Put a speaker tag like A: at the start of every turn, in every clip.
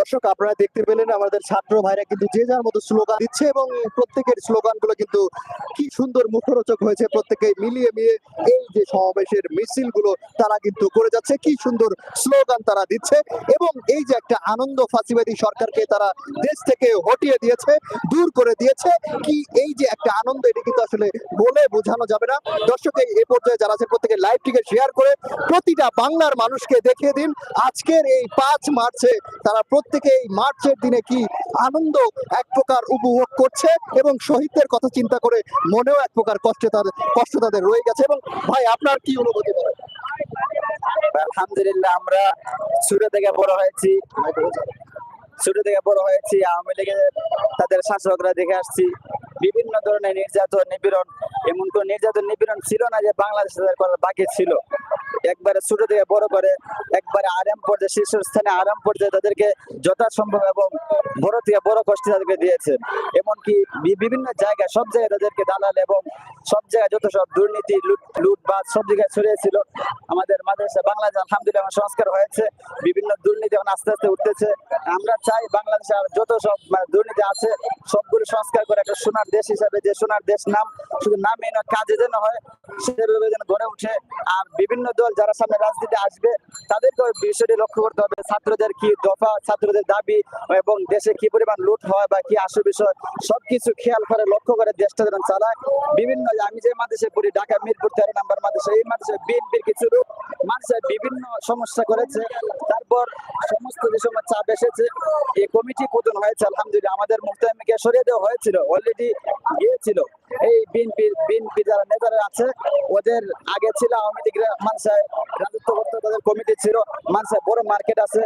A: দর্শক আপনারা দেখতে পেলেন আমাদের ছাত্র ভাইরা কিন্তু যে যার মতো স্লোগান দিচ্ছে এবং প্রত্যেকের স্লোগানগুলো কিন্তু কি সুন্দর মুখরোচক হয়েছে। প্রত্যেকে মিলিয়ে মিলিয়ে এই যে সমাবেশের মিছিলগুলো তারা কিন্তু করে যাচ্ছে, কি সুন্দর স্লোগান তারা দিচ্ছে এবং এই যে একটা আনন্দ, ফাঁসিবাদী সরকারকে তারা দেশ থেকে হটিয়ে দিয়েছে, দূর করে দিয়েছে, কি এই যে একটা আনন্দ, এটি কিন্তু আসলে বলে বোঝানো যাবে না। দর্শক এই পর্যায়ে যারা আছেন প্রত্যেকে লাইভটিকে শেয়ার করে প্রতিটা বাংলার মানুষকে দেখিয়ে দিন আজকের এই ৫ মার্চে তারা প্রত্যেকে এই মার্চের দিনে কি আনন্দ এক প্রকার উপভোগ করছে এবং শহীদদের কথা চিন্তা করে মনেও এক প্রকার কষ্ট তাদের রয়ে গেছে। এবং ভাই আপনার কি অনুভূতি বলেন?
B: আলহামদুলিল্লাহ, আমরা ছোট থেকে বড় হয়েছি আওয়ামী লীগের তাদের শাসকরা দেখে আসছি বিভিন্ন ধরনের নির্যাতন নিপীড়ন। এমন কোন নির্যাতন নিপীড়ন ছিল না যে বাংলাদেশে করার বাকি ছিল। একবারে ছোট থেকে বড় করে একবারে আরাম পর্যায়ে, শীর্ষস্থানে আরাম পর্যায়ে তাদেরকে যথাসম্ভব এবং বড় থেকে বড় কষ্ট তাদেরকে দিয়েছেন। এমনকি বিভিন্ন জায়গায়, সব জায়গায় তাদেরকে দালাল এবং সব জায়গায় যত সব দুর্নীতি, লুটপাট সব জায়গায় ছড়িয়েছিল। আমাদের মাদ্রাসা বাংলাদেশ আলহামদুলিল্লাহ সংস্কার হয়েছে, বিভিন্ন দুর্নীতি এখন আস্তে আস্তে উঠতেছে। আমরা চাই বাংলাদেশে আর যত সব দুর্নীতি আছে সবগুলো সংস্কার করে একটা সোনার দেশ হিসাবে, যে সোনার দেশ নাম শুধু নামে না, কাজে যেন হয়, সেভাবে যেন গড়ে উঠে। আর বিভিন্ন দল যারা সামনে রাজনীতি আসবে তাদেরকে বিষয়টি লক্ষ্য করতে হবে, ছাত্রদের কি দফা, ছাত্রদের দাবি এবং দেশে কি পরিমাণ লুট হয় বা কি আসল বিষয় সবকিছু খেয়াল করে লক্ষ্য করে দেশটা যেন চালায়। বিভিন্ন, আমি যে মাদ্রাসায় পড়ি ঢাকা মিরপুর 13 নম্বর মাদ্রাসা, এই মাদ্রাসায় বিএনপির কিছু লোক মানুষের বিভিন্ন সমস্যা করেছে। তারপর সমস্ত যে সময় চাপ এসেছে, এই কমিটি পতন হয়েছে আলহামদুলিল্লাহ। আমাদের মুফতি সরিয়ে দেওয়া হয়েছিল, অলরেডি গিয়েছিল। এই বিএনপি যারা নেতারা আছে ওদের আগে ছিল আওয়ামী লীগরা মানুষের রাজত্ব করতো, তাদের কমিটি ছিল, মানুষের বড় মার্কেট আছে,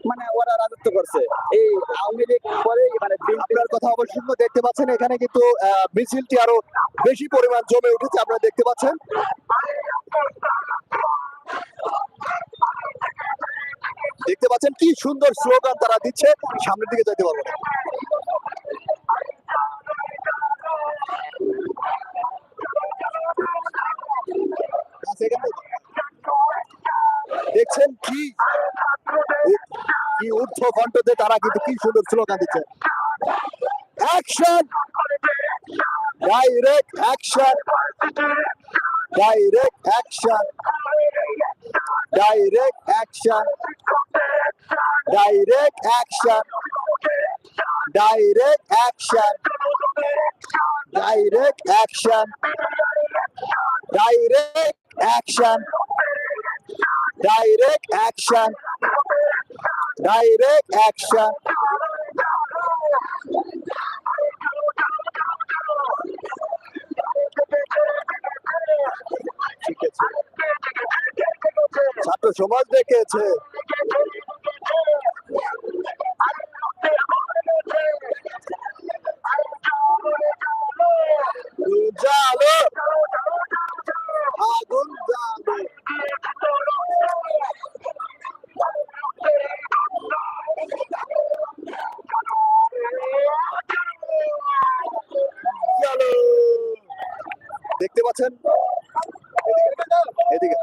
B: মানে ওরা রাজত্ব করছে। এই আওয়ামী লীগ পরে মানে
A: আপনার কথা অবশ্যই দেখতে পাচ্ছেন এখানে কিন্তু মিছিলটি আরো বেশি পরিমাণ জমে উঠেছে, আপনারা দেখতে পাচ্ছেন। দেখতে পাচ্ছেন কি সুন্দর স্লোগান তারা দিচ্ছে, সামনের দিকে যেতে পারবো না। দেখছেন কি ঊর্ধ্ব কণ্ঠতে তারা কিন্তু কি সুন্দর স্লোগান দিচ্ছে। Action, direct action, direct action, direct action, direct action, direct action, direct action, direct action, direct action, direct action. ছাত্র সমাজ দেখেছে জালো, আগুন জালো, দেখতে পাচ্ছেন, এদিকে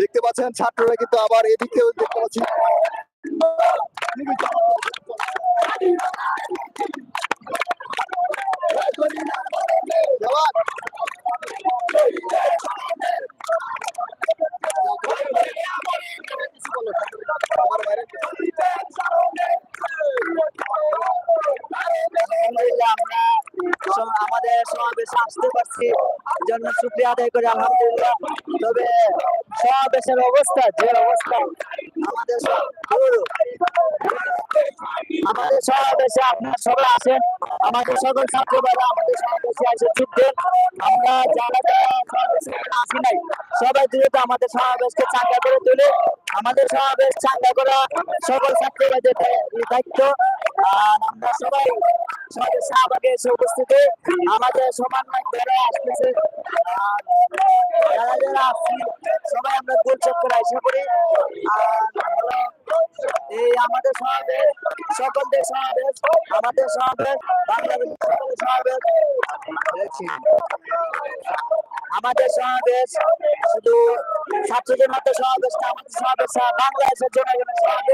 A: দেখতে পাচ্ছেন ছাত্ররা কিন্তু আবার এদিকেও দেখতে পাচ্ছি।
B: আমাদের সমাবেশে আসতে পারছি জন্য শুকরিয়া আদায় করি আলহামদুলিল্লাহ। তবে সমাবেশের অবস্থা, যে অবস্থা আমাদের সমাবেশে আপনার সবাই আসেন, আমাদের সকল ছাত্র ভাইরা আমাদের সমাবেশে এসে যোগ দেন। আমরা যারা সমাবেশে আসি নাই সবাই দ্রুত আমাদের সমাবেশকে চাঙ্গা করে তুলে, আমাদের সমাবেশ চাঙ্গা করা সকল ছাত্র ভাইদের দায়িত্ব। আর আমরা সবাই শাহবাগে এসে উপস্থিত হয়ে আমাদের সমন্বয় যারা আসতেছে, যারা যারা আসছি সবাই আমরা গোল চেক করে আশা করি। এই আমাদের সমাবেশ সকলদের সমাবেশ, আমাদের সমাবেশ বাংলাদেশের সকলের সমাবেশ, আমাদের সমাবেশ শুধু ছাত্রদের মধ্যে সমাবেশ না, আমাদের সমাবেশ বাংলাদেশের জন্য সমাবেশ।